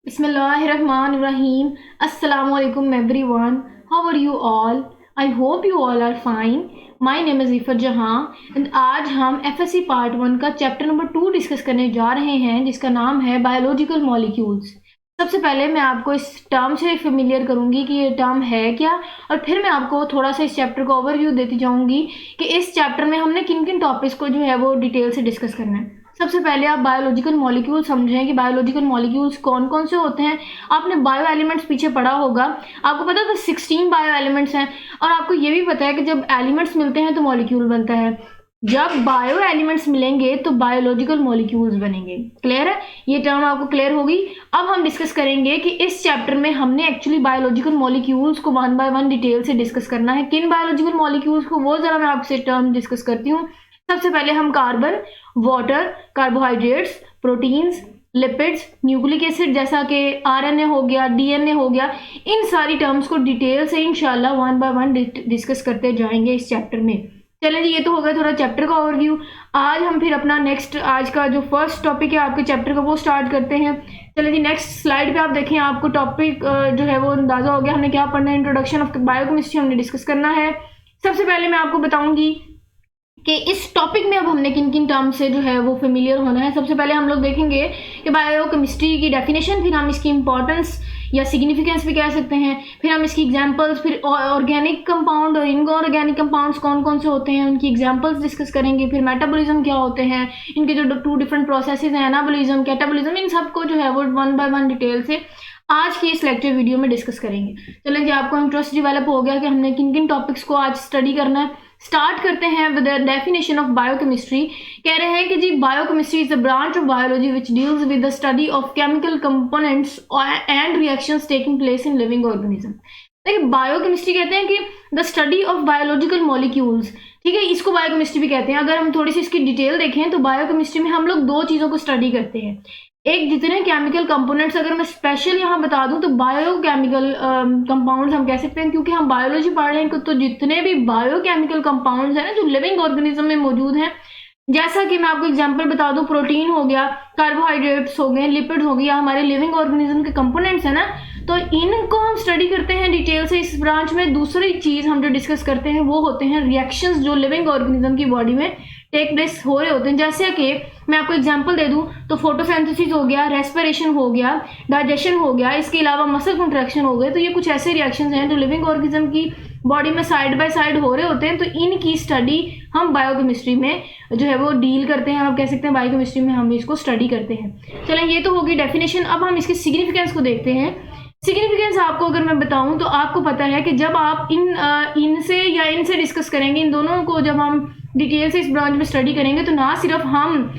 Bismillahirrahmanirrahim. Assalamualaikum everyone. How are you all? I hope you all are fine. My name is Ifat Jahan and आज हम FSC part 1 का chapter number 2 discuss करने जा रहे हैं जिसका नाम है बायोलॉजिकल मॉलिक्यूल्स। सबसे पहले मैं आपको इस टर्म से फेमिलियर करूंगी कि ये टर्म है क्या, और फिर मैं आपको थोड़ा सा इस चैप्टर का ओवरव्यू देती जाऊंगी कि इस चैप्टर में हमने किन किन टॉपिक्स को जो है वो डिटेल से डिस्कस करना है। सबसे पहले आप बायोलॉजिकल मॉलिक्यूल समझें कि बायोलॉजिकल मॉलिक्यूल्स कौन कौन से होते हैं। आपने बायो एलिमेंट्स पीछे पढ़ा होगा, आपको पता था 16 बायो एलिमेंट्स हैं, और आपको ये भी पता है कि जब एलिमेंट्स मिलते हैं तो मॉलिक्यूल बनता है, जब बायो एलिमेंट्स मिलेंगे तो बायोलॉजिकल मॉलिक्यूल्स बनेंगे। क्लियर है, ये टर्म आपको क्लियर होगी। अब हम डिस्कस करेंगे कि इस चैप्टर में हमने एक्चुअली बायोलॉजिकल मॉलिक्यूल्स को वन बाय वन डिटेल से डिस्कस करना है। किन बायोलॉजिकल मॉलिक्यूल्स को, वो जरा मैं आपसे टर्म डिस्कस करती हूँ। सबसे पहले हम carbon, water, carbohydrates, proteins, lipids, nucleic acid जैसा कि आरएनए हो गया, डीएनए हो गया, इन सारी टर्म्स को डिटेल से इंशाल्लाह वन बाय वन डिस्कस करते जाएंगे इस चैप्टर में। चलें जी, ये तो हो गया थोड़ा चैप्टर का ओवरव्यू। आज हम फिर अपना नेक्स्ट, आज का जो फर्स्ट टॉपिक है आपके चैप्टर का, वो स्टार्ट करते हैं। चलें जी, नेक्स्ट स्लाइड पे आप देखें, आपको टॉपिक जो है वो अंदाजा हो गया हमने क्या पढ़ना है। इंट्रोडक्शन ऑफ बायोकेमिस्ट्री हमने डिस्कस करना है। सबसे पहले मैं आपको बताऊंगी कि इस टॉपिक में अब हमने किन किन टर्म से जो है वो फेमिलियर होना है। सबसे पहले हम लोग देखेंगे कि बायोकेमिस्ट्री की डेफिनेशन, फिर हम इसकी इंपॉर्टेंस या सिग्निफिकेंस भी कह सकते हैं, फिर हम इसकी एग्जांपल्स, फिर ऑर्गेनिक कंपाउंड और इनऑर्गेनिक कंपाउंड्स कौन कौन से होते हैं उनकी एग्जांपल्स डिस्कस करेंगे, फिर मेटाबॉलिज्म क्या होते हैं, इनके जो 2 डिफरेंट प्रोसेसेस हैं, एनाबॉलिज्म, कैटाबॉलिज्म, इन सबको जो है वो वन बाय वन डिटेल से आज की इस लेक्चर वीडियो में डिस्कस करेंगे। चलें जी, आपको इंटरेस्ट डेवलप हो गया कि हमने किन किन टॉपिक्स को आज स्टडी करना है। स्टार्ट करते हैं with the definition of biochemistry. कह रहे हैं कि जी biochemistry is a branch of biology which deals with the study of chemical components and reactions taking place in living organism. देखिए, बायोकेमिस्ट्री कहते हैं कि the study of biological molecules, ठीक है, इसको बायोकेमिस्ट्री भी कहते हैं। अगर हम थोड़ी सी इसकी डिटेल देखें तो बायोकेमिस्ट्री में हम लोग 2 चीज़ों को स्टडी करते हैं। एक, जितने केमिकल कंपोनेंट्स, अगर मैं स्पेशल यहाँ बता दूं तो बायोकेमिकल कंपाउंड्स हम कह सकते हैं, क्योंकि हम बायोलॉजी पढ़ रहे हैं तो जितने भी बायोकेमिकल कंपाउंड्स हैं ना जो लिविंग ऑर्गेनिज्म में मौजूद हैं, जैसा कि मैं आपको एग्जांपल बता दूं, प्रोटीन हो गया, कार्बोहाइड्रेट्स हो गए, लिपिड्स हो गया, हमारे लिविंग ऑर्गेनिज्म के कंपोनेंट्स हैं ना, तो इनको हम स्टडी करते हैं डिटेल से इस ब्रांच में। दूसरी चीज़ हम जो डिस्कस करते हैं वो होते हैं रिएक्शंस जो लिविंग ऑर्गेनिज्म की बॉडी में टेक प्लेस हो रहे होते हैं। जैसे कि मैं आपको एग्जांपल दे दूं तो फोटोसिंथेसिस हो गया, रेस्पिरेशन हो गया, डाइजेशन हो गया, इसके अलावा मसल कंट्रैक्शन हो गए। तो ये कुछ ऐसे रिएक्शंस हैं जो लिविंग ऑर्गेनिज्म की बॉडी में साइड बाय साइड हो रहे होते हैं, तो इनकी स्टडी हम बायोकेमिस्ट्री में जो है वो डील करते हैं। आप कह सकते हैं बायोकेमिस्ट्री में हम इसको स्टडी करते हैं। चलें, ये तो होगी डेफिनेशन। अब हम इसके सिग्निफिकेंस को देखते हैं। सिग्निफिकेंस आपको अगर मैं बताऊं तो आपको पता है कि जब आप इनसे या इनसे डिस्कस करेंगे, इन दोनों को जब हम डिटेल से इस ब्रांच में स्टडी करेंगे, तो ना सिर्फ हम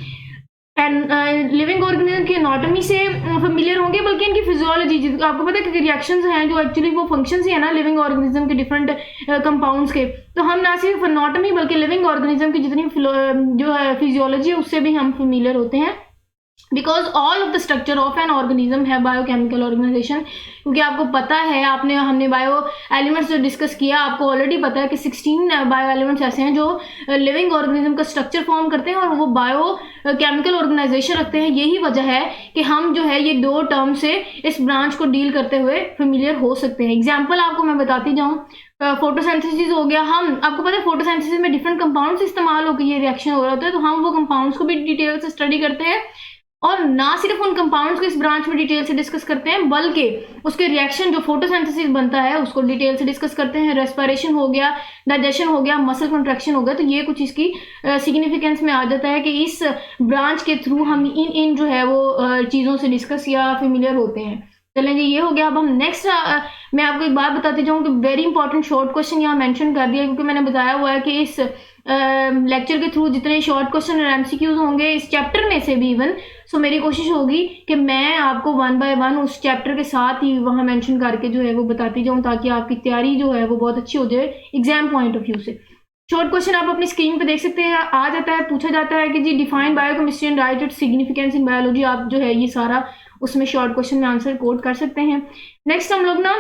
लिविंग ऑर्गेनिज्म की एनाटॉमी से फेमिलियर होंगे, बल्कि इनकी फिजियोलॉजी, आपको पता है कि रिएक्शंस हैं जो एक्चुअली वो फंक्शंस ही है ना लिविंग ऑर्गेनिज्म के डिफरेंट कंपाउंड्स के, तो हम ना सिर्फ एनाटॉमी बल्कि लिविंग ऑर्गेनिज्म की जितनी जो है फिजियोलॉजी है उससे भी हम फेमिलियर होते हैं। Because all of the structure of an organism है बायोकेमिकल ऑर्गेनाइजेशन। क्योंकि आपको पता है, हमने बायो एलिमेंट्स जो डिस्कस किया, आपको ऑलरेडी पता है कि 16 बायो एलिमेंट्स ऐसे हैं जो लिविंग ऑर्गेनिज्म का स्ट्रक्चर फॉर्म करते हैं और वो बायो केमिकल ऑर्गेनाइजेशन रखते हैं। यही वजह है कि हम जो है ये 2 टर्म से इस ब्रांच को डील करते हुए फेमिलियर हो सकते हैं। एग्जाम्पल आपको मैं बताती जाऊँ, फोटोसिंथेसिस हो गया, हम आपको पता है फोटोसिंथेसिस में डिफरेंट कंपाउंड्स इस्तेमाल होकर ये रिएक्शन हो रहा होता है, तो हम वो कंपाउंड्स को भी डिटेल से स्टडी करते हैं, और ना सिर्फ उन कंपाउंड्स को इस ब्रांच में डिटेल से डिस्कस करते हैं बल्कि उसके रिएक्शन जो फोटोसिंथेसिस बनता है उसको डिटेल से डिस्कस करते हैं। रेस्पिरेशन हो गया, डाइजेशन हो गया, मसल कंट्रैक्शन हो गया, तो ये कुछ इसकी सिग्निफिकेंस में आ जाता है कि इस ब्रांच के थ्रू हम इन जो है वो चीज़ों से डिस्कस या फेमिलियर होते हैं। चलें जी, ये हो गया। अब हम नेक्स्ट, मैं आपको एक बात बताती जाऊँ कि वेरी इंपॉर्टेंट शॉर्ट क्वेश्चन यहाँ मेंशन कर दिया, क्योंकि मैंने बताया हुआ है कि इस लेक्चर के थ्रू जितने शॉर्ट क्वेश्चन और एमसीक्यूज होंगे इस चैप्टर में से भी इवन, सो मेरी कोशिश होगी कि मैं आपको वन बाय वन उस चैप्टर के साथ ही वहाँ मेंशन करके जो है वो बताती जाऊँ, ताकि आपकी तैयारी जो है वो बहुत अच्छी हो जाए एग्जाम पॉइंट ऑफ व्यू से। शॉर्ट क्वेश्चन आप अपनी स्क्रीन पे देख सकते हैं, आ जाता है, पूछा जाता है कि जी define biochemistry and write its significance in biology. आप जो है ये सारा उसमें शॉर्ट क्वेश्चन में आंसर कोड कर सकते हैं। नेक्स्ट हम लोग ना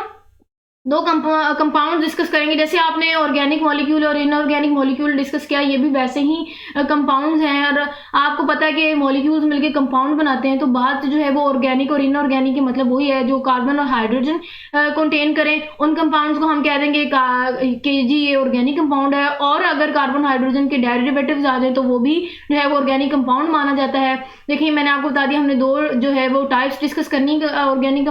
दो कंपाउंड डिस्कस करेंगे। जैसे आपने ऑर्गेनिक मॉलिक्यूल और इनऑर्गेनिक मॉलिक्यूल डिस्कस किया, ये भी वैसे ही कंपाउंड्स हैं और आपको पता है कि मॉलिक्यूल्स मिलके कंपाउंड बनाते हैं। तो बात जो है वो ऑर्गेनिक और इनऑर्गेनिक की मतलब वही है जो कार्बन और हाइड्रोजन कंटेन करें, उन कंपाउंड्स को हम कह देंगे कि जी ये ऑर्गेनिक कंपाउंड है। और अगर कार्बन हाइड्रोजन के डेरिवेटिव्स आ जाए तो वो भी जो है वो ऑर्गेनिक कंपाउंड माना जाता है। देखिए मैंने आपको बता दिया, हमने दो जो है वो टाइप्स डिस्कस करनी ऑर्गेनिक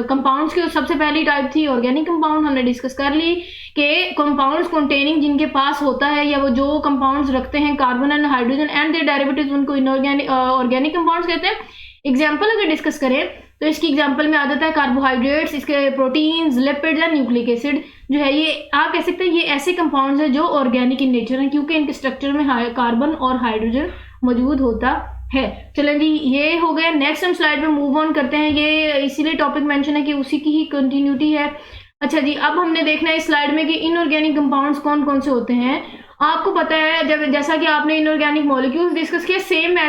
कंपाउंड्स की। सबसे पहली टाइप थी ऑर्गेनिक कंपाउंड, हमने डिस्कस कर ली कि कंपाउंड्स कंटेनिंग जिनके पास होता है या वो जो कंपाउंड्स रखते हैं carbon and hydrogen and their derivatives, उनको इनऑर्गेनिक ऑर्गेनिक कंपाउंड्स कहते हैं। एग्जाम्पल अगर डिस्कस करें तो इसकी एग्जाम्पल में आ जाता है कार्बोहाइड्रेट्स, इसके proteins, lipids and nucleic acid जो है ये आप कह सकते हैं ये ऐसे कंपाउंड्स हैं जो ऑर्गेनिक इन नेचर हैं क्योंकि इनके स्ट्रक्चर में कार्बन और हाइड्रोजन मौजूद होता है। चलें जी, ये हो गया। नेक्स्ट हम स्लाइड पे मूव ऑन करते हैं। ये इसीलिए टॉपिक मेंशन है कि उसी की ही कंटिन्यूटी है। अच्छा जी, अब हमने देखना है इस स्लाइड में कि इनऑर्गेनिक कंपाउंड्स कौन कौन से होते हैं। आपको पता है जैसा कि आपने इनऑर्गेनिक मॉलिक्यूल्स डिस्कस किया, सेम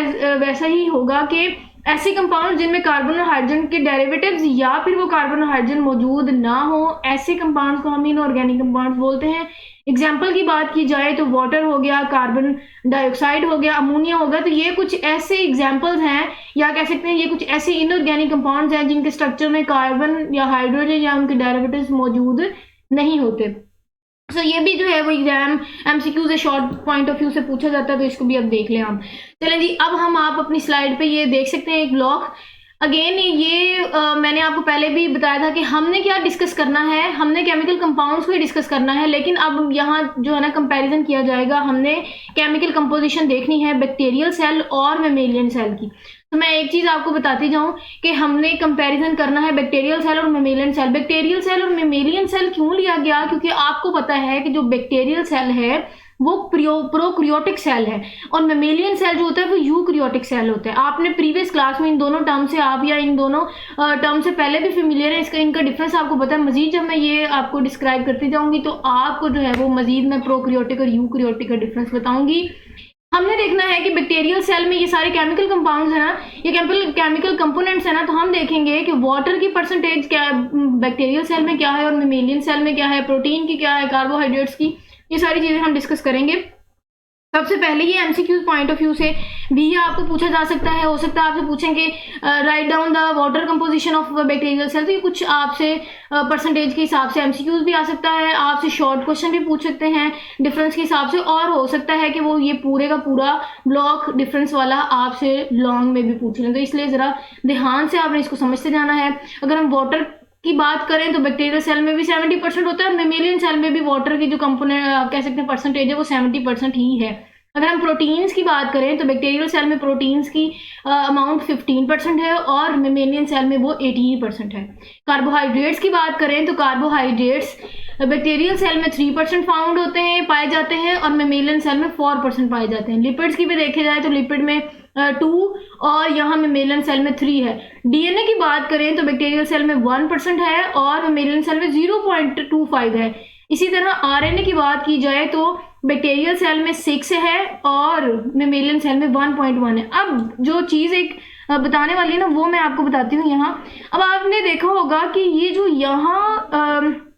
वैसा ही होगा कि ऐसे कंपाउंड जिनमें कार्बन और हाइड्रोजन के डेरिवेटिव्स या फिर वो कार्बन और हाइड्रोजन मौजूद ना हो, ऐसे कंपाउंड्स को हम इनऑर्गेनिक कंपाउंड्स बोलते हैं। एग्जाम्पल की बात की जाए तो वाटर हो गया, कार्बन डाइऑक्साइड हो गया, अमोनिया हो गया। तो ये कुछ ऐसे एग्जाम्पल्स हैं या कह सकते हैं ये कुछ ऐसे इनऑर्गेनिक कंपाउंड्स हैं जिनके स्ट्रक्चर में कार्बन या हाइड्रोजन या उनके डेरिवेटिव्स मौजूद नहीं होते। तो ये भी जो है वो एग्जाम एमसीक्यू से शॉर्ट पॉइंट ऑफ व्यू से पूछा जाता है, तो इसको भी अब देख लें हम। चलें जी, अब हम आप अपनी स्लाइड पे ये देख सकते हैं एक ब्लॉक। अगेन ये मैंने आपको पहले भी बताया था कि हमने क्या डिस्कस करना है, हमने केमिकल कंपाउंड्स को ही डिस्कस करना है। लेकिन अब यहाँ जो है ना कंपैरिजन किया जाएगा, हमने केमिकल कंपोजिशन देखनी है बैक्टीरियल सेल और मेमेलियन सेल की। तो मैं एक चीज आपको बताती जाऊं कि हमने कंपैरिजन करना है बैक्टीरियल सेल और मेमेलियन सेल। बैक्टीरियल सेल और मेमेलियन सेल क्यों लिया गया, क्योंकि आपको पता है कि जो बैक्टीरियल सेल है वो प्रोक्रियोटिक सेल है और मेमेलियन सेल जो होता है वो यूक्रियोटिक सेल होता है। आपने प्रीवियस क्लास में इन दोनों टर्म से आप या इन दोनों टर्म से पहले भी फेमिलियर है, इसका इनका डिफरेंस आपको पता है। मजीद जब मैं ये आपको डिस्क्राइब करती जाऊंगी तो आपको जो है वो मजीद मैं प्रोक्रियोटिक और यूक्रियोटिक का डिफरेंस बताऊंगी। हमने देखना है कि बैक्टीरियल सेल में ये सारे केमिकल कंपाउंड्स है ना, ये केमिकल कंपोनेंट्स है ना, तो हम देखेंगे कि वाटर की परसेंटेज क्या बैक्टीरियल सेल में क्या है और मेमेलियन सेल में क्या है, प्रोटीन की क्या है, कार्बोहाइड्रेट्स की, ये सारी चीजें हम डिस्कस करेंगे। सबसे पहले ये एमसीक्यू पॉइंट ऑफ व्यू से भी आपको पूछा जा सकता है। हो सकता है आपसे पूछेंगे write down the water composition of bacterial cell, तो ये कुछ आपसे परसेंटेज के हिसाब से एमसीक्यूज भी आ सकता है, आपसे शॉर्ट क्वेश्चन भी पूछ सकते हैं डिफरेंस के हिसाब से, और हो सकता है कि वो ये पूरे का पूरा ब्लॉक डिफरेंस वाला आपसे लॉन्ग में भी पूछ लें। तो इसलिए जरा ध्यान से आपने इसको समझते जाना है। अगर हम वाटर की बात करें तो बैक्टीरियल सेल में भी 70% होता है और मेमेलियन सेल में भी वाटर की जो कंपोनेंट आप कह सकते हैं परसेंटेज है वो 70% ही है। अगर हम प्रोटीन्स की बात करें तो बैक्टीरियल सेल में प्रोटीन्स की अमाउंट 15% है और मेमेलियन सेल में वो 18% है। कार्बोहाइड्रेट्स की बात करें तो कार्बोहाइड्रेट्स बैक्टीरियल सेल में 3% फाउंड होते हैं, पाए जाते हैं, और मेमेलियन सेल में 4% पाए जाते हैं। लिपिड्स की भी देखे जाए तो लिपिड में 2 और यहाँ मेमेलियन सेल में 3 है। डीएनए की बात करें तो बैक्टीरियल सेल में 1% है और मेमेलियन सेल में 0.25 है। इसी तरह आरएनए की बात की जाए तो बैक्टीरियल सेल में 6 है और मेमेलियन सेल में 1.1 है। अब जो चीज़ एक बताने वाली है ना वो मैं आपको बताती हूँ यहाँ। अब आपने देखा होगा कि ये जो यहाँ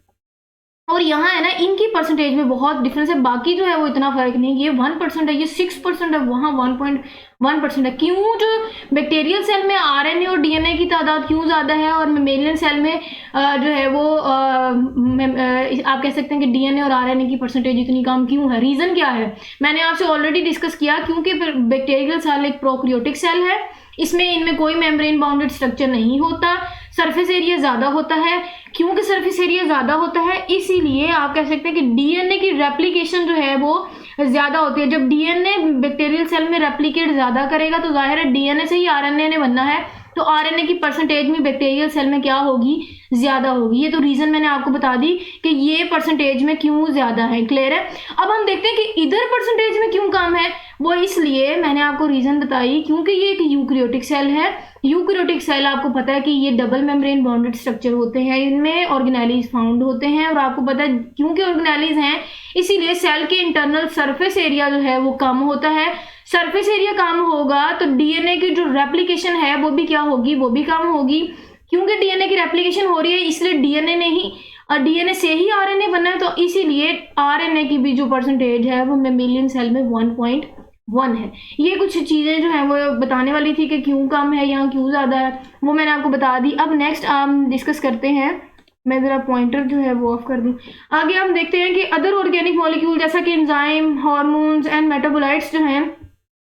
और यहाँ है ना, इनकी परसेंटेज में बहुत डिफरेंस है, बाकी जो है वो इतना फर्क नहीं। ये 1% है, ये 6% है, वहाँ 1.1% है। क्यों जो बैक्टीरियल सेल में आरएनए और डीएनए की तादाद क्यों ज़्यादा है और मेमेलियन सेल में जो है वो आप कह सकते हैं कि डीएनए और आरएनए की परसेंटेज इतनी कम क्यों है? रीज़न क्या है? मैंने आपसे ऑलरेडी डिस्कस किया, क्योंकि बैक्टीरियल सेल एक प्रोक्रियोटिक सेल है, इसमें इनमें कोई मेम्ब्रेन बाउंडेड स्ट्रक्चर नहीं होता, सरफेस एरिया ज़्यादा होता है। क्योंकि सरफेस एरिया ज़्यादा होता है इसीलिए आप कह सकते हैं कि डीएनए की रेप्लिकेशन जो है वो ज़्यादा होती है। जब डीएनए बैक्टीरियल सेल में रेप्लिकेट ज़्यादा करेगा तो जाहिर है डीएनए से ही आरएनए ने बनना है, तो आरएनए की परसेंटेज में बैक्टीरियल सेल में क्या होगी? ज़्यादा होगी। ये तो रीज़न मैंने आपको बता दी कि ये परसेंटेज में क्यों ज़्यादा है। क्लियर है? अब हम देखते हैं कि इधर परसेंटेज में क्यों कम है। वो इसलिए मैंने आपको रीज़न बताई क्योंकि ये एक यूक्रियोटिक सेल है। यूक्रियोटिक सेल आपको पता है कि ये डबल मेम्ब्रेन बॉन्डेड स्ट्रक्चर होते हैं, इनमें ऑर्गेनेलीज फाउंड होते हैं, और आपको पता है क्योंकि ऑर्गेनेलीज हैं इसीलिए सेल के इंटरनल सरफेस एरिया जो है वो कम होता है। सरफेस एरिया कम होगा तो डीएनए की जो रेप्लिकेशन है वो भी क्या होगी? वो भी कम होगी। क्योंकि डीएनए की रेप्लिकेशन हो रही है इसलिए डीएनए ने ही और डीएनए से ही आरएनए बना है, तो इसीलिए आरएनए की भी जो परसेंटेज है वो मेमेलियन सेल में 1.1 है। ये कुछ चीज़ें जो है वो बताने वाली थी कि क्यों कम है या क्यों ज़्यादा है, वो मैंने आपको बता दी। अब नेक्स्ट हम डिस्कस करते हैं, मैं ज़रा पॉइंटर जो है वो ऑफ कर दूं। आगे हम देखते हैं कि अदर ऑर्गेनिक मॉलिक्यूल जैसा कि एंजाइम, हार्मोन्स एंड मेटाबोलाइट्स जो हैं।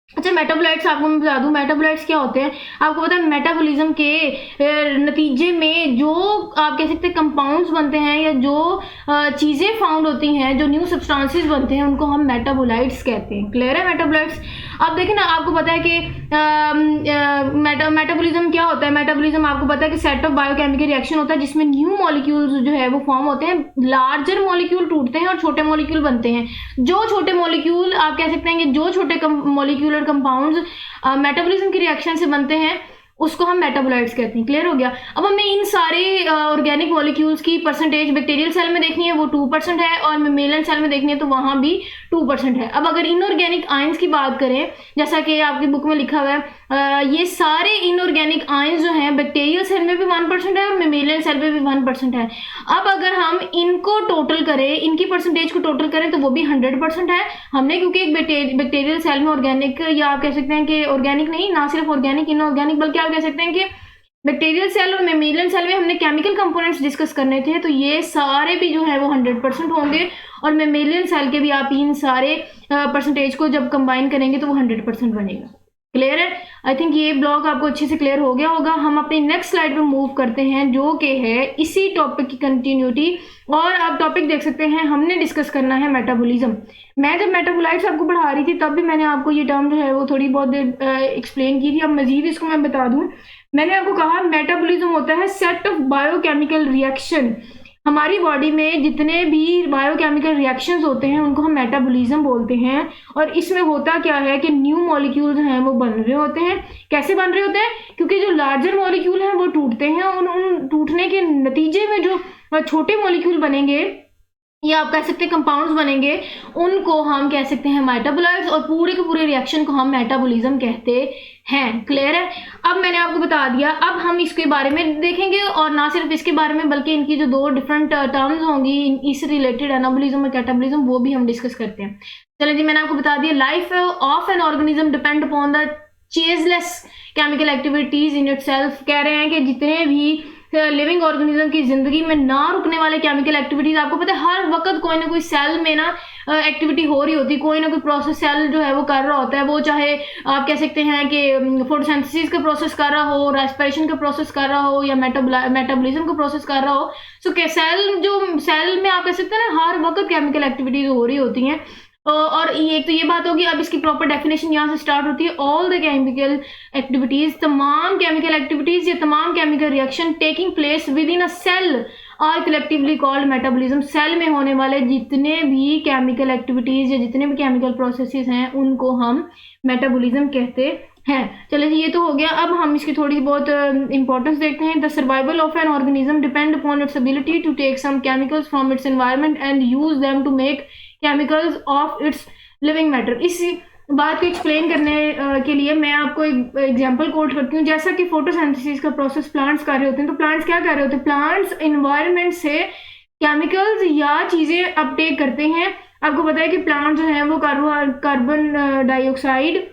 अच्छा, मेटाबोलाइट्स आपको मैं बता दूं, मेटाबोलाइट्स क्या होते हैं। आपको पता है मेटाबॉलिज्म के नतीजे में जो आप कह सकते हैं कंपाउंड्स बनते हैं या जो चीज़ें फाउंड होती हैं, जो न्यू सब्सटेंसेस बनते हैं, उनको हम मेटाबोलाइट्स कहते हैं। क्लियर है मेटाबोलाइट्स। अब देखिए ना, आपको पता है कि मेटाबॉलिज्म क्या होता है। मेटाबॉलिज्म आपको पता है कि सेट ऑफ बायोकेमिकल रिएक्शन होता है जिसमें न्यू मॉलिक्यूल्स जो है वो फॉर्म होते हैं, लार्जर मॉलिक्यूल टूटते हैं और छोटे मॉलिक्यूल बनते हैं। जो छोटे मॉलिक्यूल आप कह सकते हैं कि जो छोटे मॉलिक्यूलर कंपाउंड्स मेटाबॉलिज्म की रिएक्शन से बनते हैं उसको हम मेटाबोलाइट्स कहते हैं। क्लियर हो गया। अब हमें इन सारे ऑर्गेनिक मॉलिक्यूल्स की परसेंटेज बैक्टीरियल सेल में देखनी है, वो 2% है, और मेमेलियन सेल में देखनी है तो वहां भी 2% है। अब अगर इनऑर्गेनिक आयंस की बात करें, जैसा कि आपकी बुक में लिखा हुआ है, ये सारे इनऑर्गेनिक आयंस जो हैं बैक्टीरियल सेल में भी 1% है और मेमेलियन सेल में भी 1% है। अब अगर हम इनको टोटल करें, इनकी परसेंटेज को टोटल करें तो वो भी 100% है। हमने क्योंकि एक बैक्टीरियल सेल में ऑर्गेनिक, या आप कह सकते हैं कि ऑर्गेनिक नहीं, ना सिर्फ ऑर्गेनिक, इनऑर्गेनिक, बल्कि आप कह सकते हैं कि बैक्टीरियल सेल और मेमेलियन सेल में हमने केमिकल कंपोनेंट्स डिस्कस करने थे, तो ये सारे भी जो है वो 100% होंगे। और मेमेलियन सेल के भी आप इन सारे परसेंटेज को जब कंबाइन करेंगे तो वो 100% बनेगा। क्लियर है। आई थिंक ये ब्लॉग आपको अच्छे से क्लियर हो गया होगा। हम अपनी नेक्स्ट स्लाइड पे मूव करते हैं, जो कि है इसी टॉपिक की कंटिन्यूटी। और आप टॉपिक देख सकते हैं, हमने डिस्कस करना है मेटाबॉलिज्म। मैं जब मेटाबोलाइट्स आपको पढ़ा रही थी तब भी मैंने आपको ये टर्म जो है वो थोड़ी बहुत एक्सप्लेन की थी। अब मजीद इसको मैं बता दूं, मैंने आपको कहा मेटाबॉलिज्म होता है सेट ऑफ बायोकेमिकल रिएक्शन। हमारी बॉडी में जितने भी बायोकेमिकल रिएक्शंस होते हैं उनको हम मेटाबॉलिज्म बोलते हैं। और इसमें होता क्या है कि न्यू मॉलिक्यूल जो हैं वो बन रहे होते हैं। कैसे बन रहे होते हैं? क्योंकि जो लार्जर मॉलिक्यूल हैं वो टूटते हैं, और उन टूटने के नतीजे में जो छोटे मॉलिक्यूल बनेंगे या आप कह सकते हैं कंपाउंड्स बनेंगे, उनको हम कह सकते हैं मेटाबोलाइट्स, और पूरे के पूरे रिएक्शन को हम मेटाबॉलिज्म कहते हैं। क्लियर है। अब मैंने आपको बता दिया, अब हम इसके बारे में देखेंगे, और ना सिर्फ इसके बारे में बल्कि इनकी जो दो डिफरेंट टर्म्स होंगी इस रिलेटेड, एनाबॉलिज्म और कैटाबॉलिज्म, वो भी हम डिस्कस करते हैं। चलिए जी, मैंने आपको बता दिया, life of an organism depend upon the changeless chemical activities in itself. कह रहे हैं कि जितने भी लिविंग ऑर्गेनिज्म की जिंदगी में ना रुकने वाले केमिकल एक्टिविटीज, आपको पता है हर वक्त कोई ना कोई सेल में ना एक्टिविटी हो रही होती, कोई ना कोई प्रोसेस सेल जो है वो कर रहा होता है। वो चाहे आप कह सकते हैं कि फोटोसिंथेसिस का प्रोसेस कर रहा हो, रेस्पिरेशन का प्रोसेस कर रहा हो, या मेटाबॉलिज्म का प्रोसेस कर रहा हो। सो सेल में आप कह सकते हैं ना हर वक्त केमिकल एक्टिविटीज हो रही होती हैं। और ये तो ये बात होगी। अब इसकी प्रॉपर डेफिनेशन यहाँ से स्टार्ट होती है। ऑल द केमिकल एक्टिविटीज, तमाम केमिकल एक्टिविटीज या तमाम chemical reaction taking place within a cell are collectively called metabolism. Cell में होने वाले जितने भी केमिकल एक्टिविटीज या जितने भी केमिकल प्रोसेसेस हैं उनको हम मेटाबॉलिज्म कहते हैं। चलिए ये तो हो गया। अब हम इसकी थोड़ी बहुत इंपॉर्टेंस देखते हैं। The survival of an organism depend upon its ability to take some chemicals from its environment and use them to make chemicals of its living matter. इस बात को एक्सप्लेन करने के लिए मैं आपको एक एग्जांपल कोट करती हूँ। जैसा कि फोटोसिंथेसिस का प्रोसेस प्लांट्स कर रहे होते हैं, तो प्लांट्स क्या कर रहे होते हैं? प्लांट्स इन्वायरमेंट से केमिकल्स या चीज़ें अपटेक करते हैं। आपको पता है कि प्लांट जो है वो कार्बन डाइऑक्साइड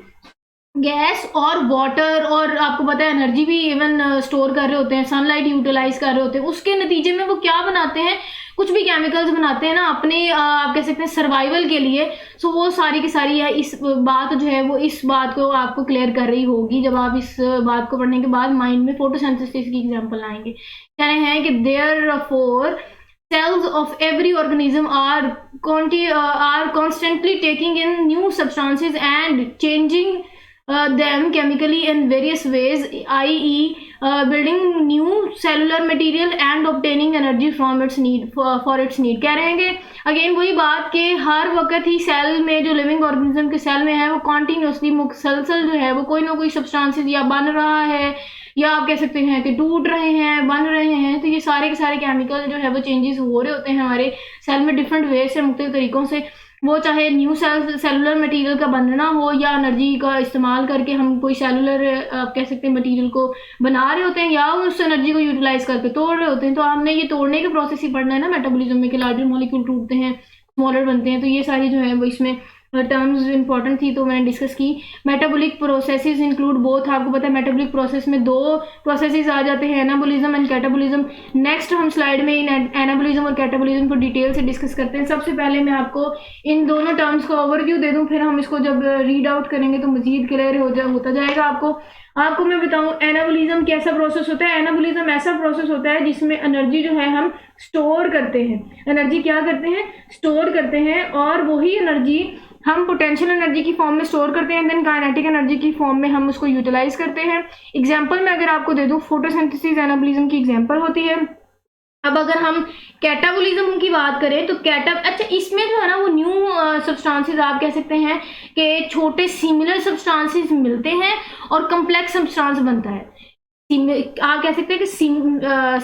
गैस और वाटर, और आपको पता है एनर्जी भी इवन स्टोर कर रहे होते हैं, सनलाइट यूटिलाइज कर रहे होते हैं। उसके नतीजे में वो क्या बनाते हैं? कुछ भी केमिकल्स बनाते हैं ना अपने आप कह सकते हैं सर्वाइवल के लिए। सो वो सारी की सारी है, इस बात जो है वो इस बात को आपको क्लियर कर रही होगी जब आप इस बात को पढ़ने के बाद माइंड में फोटोसिंथेसिस की एग्जांपल आएंगे। कह रहे हैं कि therefore cells of every organism are constantly taking in new substances and changing them chemically in various ways, i.e. building new cellular material and obtaining energy from its need for its need। कह रहे हैं कि again वही बात कि हर वक्त ही cell में, जो लिविंग ऑर्गेनिज्म के सेल में है, वो कॉन्टिन्यूसली मुसलसल जो है वो कोई ना कोई सब्सटेंसेस या बन रहा है, या आप कह सकते हैं कि टूट रहे हैं, बन रहे हैं। तो ये सारे के सारे केमिकल जो है वो चेंजेस हो रहे होते हैं हमारे सेल में डिफरेंट वे से, मुख्तलिफ तरीकों से। वो चाहे न्यू सेलुलर मटेरियल का बनना हो या एनर्जी का इस्तेमाल करके हम कोई सेलुलर आप कह सकते हैं मटेरियल को बना रहे होते हैं या उस एनर्जी को यूटिलाइज करके तोड़ रहे होते हैं। तो हमने ये तोड़ने के प्रोसेस ही पढ़ना है ना मेटाबॉलिज्म में, कि लार्जर मॉलिक्यूल टूटते हैं, स्मॉलर बनते हैं। तो ये सारी जो है वो इसमें टर्म्स इंपॉर्टेंट थी तो मैंने डिस्कस की। मेटाबॉलिक प्रोसेसेस इंक्लूड बोथ, आपको पता है मेटाबॉलिक प्रोसेस में दो प्रोसेसेस आ जाते हैं, एनाबॉलिज्म एंड कैटाबॉलिज्म। नेक्स्ट हम स्लाइड में इन एनाबॉलिज्म और कैटाबॉलिज्म को डिटेल से डिस्कस करते हैं। सबसे पहले मैं आपको इन दोनों टर्म्स का ओवरव्यू दे दूं, फिर हम इसको जब रीड आउट करेंगे तो मजीद क्लियर होता जाएगा आपको मैं बताऊं एनाबॉलिज्म कैसा प्रोसेस होता है। एनाबॉलिज्म ऐसा प्रोसेस होता है जिसमें एनर्जी जो है हम स्टोर करते हैं। एनर्जी क्या करते हैं? स्टोर करते हैं, और वही एनर्जी हम पोटेंशियल एनर्जी की फॉर्म में स्टोर करते हैं, देन काइनेटिक एनर्जी की फॉर्म में हम उसको यूटिलाइज करते हैं। एग्जांपल में अगर आपको दे दूं, फोटोसिंथेसिस एनाबॉलिज्म की एग्जांपल होती है। अब अगर हम कैटाबॉलिज्म की बात करें तो अच्छा इसमें जो है ना वो न्यू सब्सटेंसेस आप कह सकते हैं कि छोटे सिमिलर सब्सटेंसेस मिलते हैं और कम्प्लेक्स सब्सटेंस बनता है। आप कह सकते हैं कि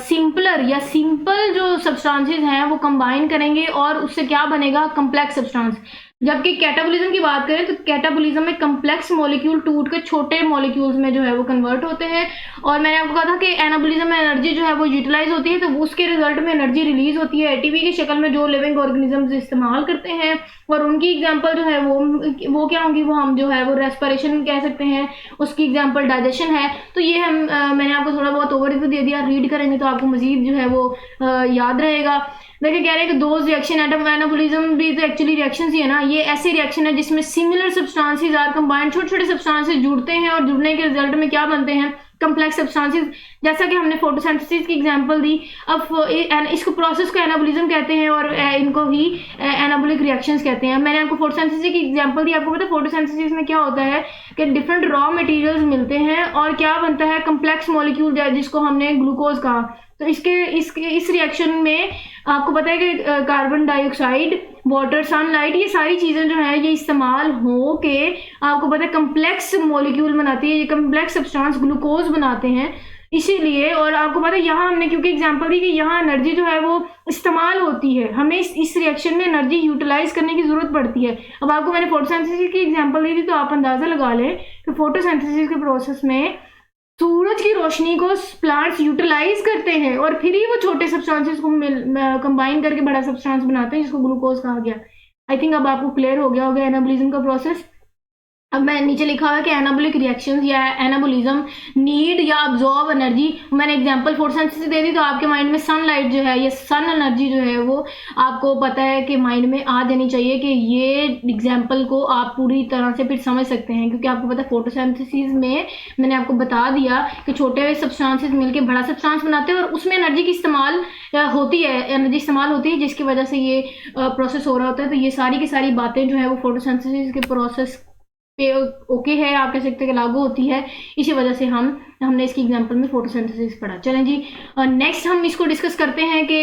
सिंपलर या सिंपल जो सब्सटेंसेस हैं वो कंबाइन करेंगे और उससे क्या बनेगा? Complex substance. जबकि कैटाबॉलिज्म की बात करें तो कैटाबॉलिज्म में कम्प्लेक्स मॉलिक्यूल टूट कर छोटे मॉलिक्यूल्स में जो है वो कन्वर्ट होते हैं। और मैंने आपको कहा था कि एनाबॉलिज्म में एनर्जी जो है वो यूटिलाइज होती है, तो उसके रिजल्ट में एनर्जी रिलीज होती है एटीपी की शक्ल में, जो लिविंग ऑर्गेनिजम्स इस्तेमाल करते हैं। और उनकी एग्जांपल जो है वो क्या होंगी? वो हम जो है वो रेस्पिरेशन कह सकते हैं, उसकी एग्जांपल डाइजेशन है। तो ये मैंने आपको थोड़ा बहुत ओवरव्यू दे दिया, रीड करेंगे तो आपको मजीद जो है वो याद रहेगा। देखिए कह रहे हैं कि दोज रिएक्शन एनाबॉलिज्म भी तो एक्चुअली रिएक्शंस ही है ना, ये ऐसे रिएक्शन है जिसमें सिमिलर सब्सटेंसेस आर कंबाइंड, छोटे छोटे सब्सटेंसेस जुड़ते हैं और जुड़ने के रिजल्ट में क्या बनते हैं? Complex substances. जैसा कि हमने फोटोसिंथेसिस की एग्जांपल दी। अब इसको प्रोसेस को एनाबॉलिज्म कहते हैं और इनको ही एनाबॉलिक रिएक्शंस कहते हैं। मैंने आपको फोटोसिंथेसिस की एग्जांपल दी। आपको पता है फोटोसिंथेसिस में क्या होता है कि डिफरेंट रॉ मटेरियल्स मिलते हैं और क्या बनता है? कम्प्लेक्स मॉलिक्यूल, जिसको हमने ग्लूकोज कहा। तो इस रिएक्शन में आपको पता है कि कार्बन डाइऑक्साइड, वाटर, सनलाइट, ये सारी चीज़ें जो है ये इस्तेमाल हो के आपको पता है कम्प्लेक्स मॉलिक्यूल बनाती है, ये कम्प्लेक्स सब्सटेंस ग्लूकोज बनाते हैं इसीलिए। और आपको पता है यहाँ हमने क्योंकि एग्जांपल दी कि यहाँ एनर्जी जो है वो इस्तेमाल होती है, हमें इस रिएक्शन में एनर्जी यूटिलाइज करने की जरूरत पड़ती है। अब आपको मैंने फोटोसिंथेसिस की एग्जांपल दी थी तो आप अंदाजा लगा लें कि फोटोसिंथेसिस के प्रोसेस में सूरज की रोशनी को प्लांट्स यूटिलाइज करते हैं और फिर ही वो छोटे सब्सटेंसेस को कंबाइन करके बड़ा सब्सटेंस बनाते हैं जिसको ग्लूकोज कहा गया। आई थिंक अब आपको क्लियर हो गया होगा एनाबॉलिज्म का प्रोसेस। अब मैं नीचे लिखा हुआ है कि एनाबॉलिक रिएक्शंस या एनाबॉलिज्म नीड या अब्जॉर्ब एनर्जी। मैंने एग्जांपल फोटोसिंथेसिस दे दी तो आपके माइंड में सनलाइट जो है, ये सन एनर्जी जो है वो आपको पता है कि माइंड में आ जानी चाहिए कि ये एग्जांपल को आप पूरी तरह से फिर समझ सकते हैं, क्योंकि आपको पता है फोटोसिंथेसिस में मैंने आपको बता दिया कि छोटे सब्सटेंसेस मिलकर बड़ा सब्सटेंस बनाते हैं और उसमें एनर्जी की इस्तेमाल होती है जिसकी वजह से ये प्रोसेस हो रहा होता है। तो ये सारी की सारी बातें जो है वो फोटोसिंथेसिस के प्रोसेस पे ओके है, आप कह सकते हैं कि लागू होती है। इसी वजह से हमने इसकी एग्जांपल में फोटोसिंथेसिस पढ़ा। चलें जी, नेक्स्ट हम इसको डिस्कस करते हैं कि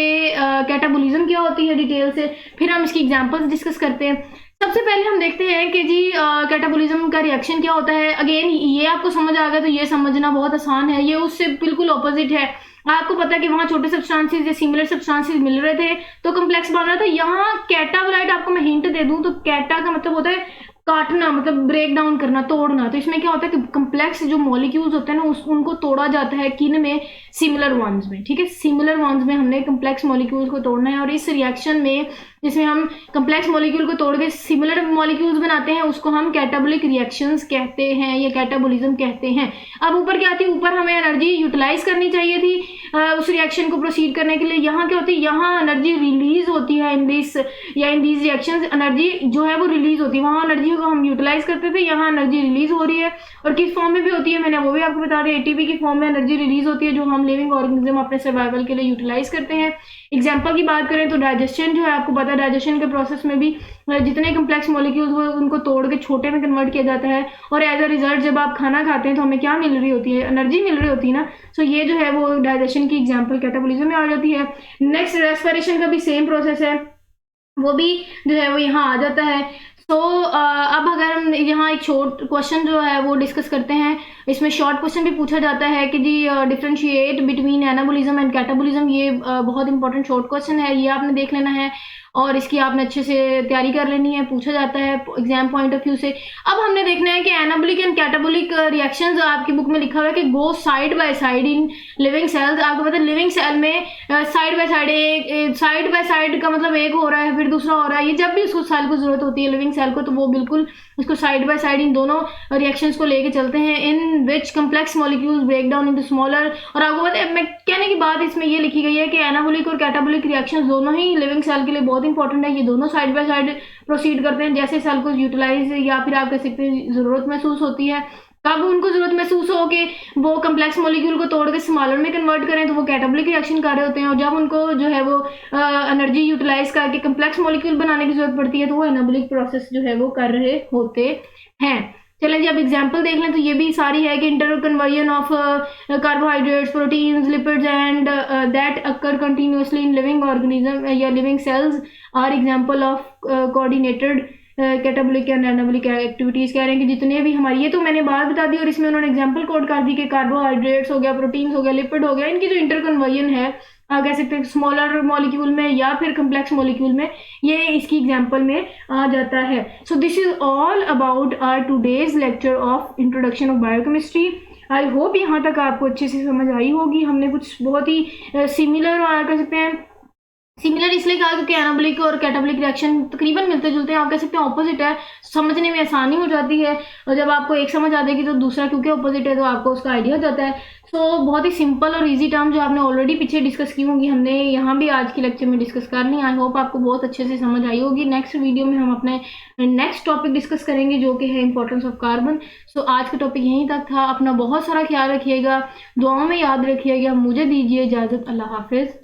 कैटाबॉलिज्म क्या होती है डिटेल से, फिर हम इसकी एग्जांपल्स डिस्कस करते हैं। सबसे पहले हम देखते हैं कि जी कैटाबॉलिज्म का रिएक्शन क्या होता है। अगेन ये आपको समझ आ गया तो ये समझना बहुत आसान है, ये उससे बिल्कुल ऑपोजिट है। आपको पता है कि वहाँ छोटे सब्सटेंसेस या सिमिलर सब्सटेंसेस मिल रहे थे तो कम्प्लेक्स बन रहा था। यहाँ कैटाबोलाइट, आपको मैं हिंट दे दूं तो कैटा का मतलब होता है काटना, मतलब ब्रेक डाउन करना, तोड़ना। तो इसमें क्या होता है कि कम्प्लेक्स जो मॉलिक्यूल्स होते हैं ना उनको तोड़ा जाता है किन में? सिमिलर वंस में। ठीक है, सिमिलर वंस में हमने कम्प्लेक्स मॉलिक्यूल्स को तोड़ना है और इस रिएक्शन में जिसमें हम कम्प्लेक्स मॉलिक्यूल को तोड़ के सिमिलर मॉलिक्यूल्स बनाते हैं उसको हम कैटाबॉलिक रिएक्शंस कहते हैं या कैटाबॉलिज्म कहते हैं। अब ऊपर क्या आती है? ऊपर हमें एनर्जी यूटिलाइज करनी चाहिए थी उस रिएक्शन को प्रोसीड करने के लिए। यहाँ क्या होती है? यहाँ एनर्जी रिलीज होती है इन दिस रिएक्शंस, एनर्जी जो है वो रिलीज होती है। वहाँ एनर्जी को हम यूटिलाइज करते थे, यहाँ एनर्जी रिलीज हो रही है और किस फॉर्म में भी होती है मैंने वो भी आपको बता दिया। एटीपी की फॉर्म में एनर्जी रिलीज होती है जो हम लिविंग ऑर्गेनिज्म अपने सर्वाइवल के लिए यूटिलाइज करते हैं। एग्जाम्पल की बात करें तो डाइजेशन जो है, आपको पता है डाइजेशन के प्रोसेस में भी जितने कम्प्लेक्स मॉलिक्यूल्स वो उनको तोड़ के छोटे में कन्वर्ट किया जाता है और एज अ रिजल्ट जब आप खाना खाते हैं तो हमें क्या मिल रही होती है? एनर्जी मिल रही होती है ना। सो ये जो है वो डाइजेशन की एग्जाम्पल कैटाबॉलिज्म में आ जाती है। नेक्स्ट रेस्पिरेशन का भी सेम प्रोसेस है, वो भी जो है वो यहाँ आ जाता है। तो अब अगर हम यहाँ एक शॉर्ट क्वेश्चन जो है वो डिस्कस करते हैं इसमें शॉर्ट क्वेश्चन भी पूछा जाता है कि जी differentiate between anabolism and catabolism, ये बहुत इंपॉर्टेंट शॉर्ट क्वेश्चन है, ये आपने देख लेना है और इसकी आपने अच्छे से तैयारी कर लेनी है, पूछा जाता है एग्जाम पॉइंट ऑफ व्यू से। अब हमने देखना है कि एनाबोलिक एंड कैटाबोलिक रिएक्शंस आपकी बुक में लिखा हुआ है कि go side by side in living cells. आपको पता है लिविंग सेल में साइड बाय साइड, एक साइड बाय साइड का मतलब एक हो रहा है फिर दूसरा हो रहा है, ये जब भी उसको सेल को जरूरत होती है लिविंग सेल को, तो वो बिल्कुल उसको साइड बाय साइड इन दोनों रिएक्शंस को लेके चलते हैं, in which complex molecules break down into smaller. और आपको पता है मैं कहने की बात इसमें ये लिखी गई है कि एनाबोलिक और कैटाबोलिक रिएक्शंस दोनों ही लिविंग सेल के लिए बहुत इंपॉर्टेंट है, ये दोनों साइड बाय साइड प्रोसीड करते हैं। जैसे सेल को यूटिलाइज या फिर आप कह सकते हैं जरूरत महसूस होती है, कब उनको जरूरत महसूस हो कि वो कम्प्लेक्स मॉलिक्यूल को तोड़ के स्मॉलर में कन्वर्ट करें तो वो कैटाबोलिक रिएक्शन कर रहे होते हैं, और जब उनको जो है वो एनर्जी यूटिलाइज करके कम्प्लेक्स मॉलिक्यूल बनाने की जरूरत पड़ती है तो वो एनाबोलिक प्रोसेस जो है वो कर रहे होते हैं। चलें जी अब एग्जाम्पल देख लें, तो ये भी सारी है कि inter conversion of carbohydrates, proteins, lipids and that occur continuously in living organism या living cells are example of coordinated catabolic and anabolic activities. कह रहे हैं कि जितने भी हमारी, ये तो मैंने बात बता दी और इसमें उन्होंने एग्जांपल कोड कर दी कि कार्बोहाइड्रेट्स हो गया, प्रोटीन्स हो गया, लिपिड हो गया, इनकी जो इंटर कन्वर्जन है कह सकते हैं स्मॉलर मॉलिक्यूल में या फिर कम्प्लेक्स मॉलिक्यूल में, ये इसकी एग्जांपल में आ जाता है। So this is all about our today's lecture of introduction of biochemistry. I hope यहाँ तक आपको अच्छे से समझ आई होगी। हमने कुछ बहुत ही सिमिलर कह सकते हैं, सिमिलर इसलिए कहा क्योंकि एनाबोलिक और कैटाबोलिक रिएक्शन तकरीबन मिलते जुलते हैं, आप कह सकते हैं ऑपोजिट है, समझने में आसानी हो जाती है, और जब आपको एक समझ आ जाएगी तो दूसरा क्योंकि ऑपोजिट है तो आपको उसका आइडिया हो जाता है। सो बहुत ही सिंपल और इजी टर्म जो आपने ऑलरेडी पीछे डिस्कस की होंगी हमने यहाँ भी आज के लेक्चर में डिस्कस कर ली। आई होप आपको बहुत अच्छे से समझ आई होगी। नेक्स्ट वीडियो में हम अपने नेक्स्ट टॉपिक डिस्कस करेंगे जो कि है इंपॉर्टेंस ऑफ कार्बन। सो आज का टॉपिक यहीं तक था। अपना बहुत सारा ख्याल रखिएगा, दुआओं में याद रखिएगा। मुझे दीजिए इजाज़त। अल्लाह हाफिज़।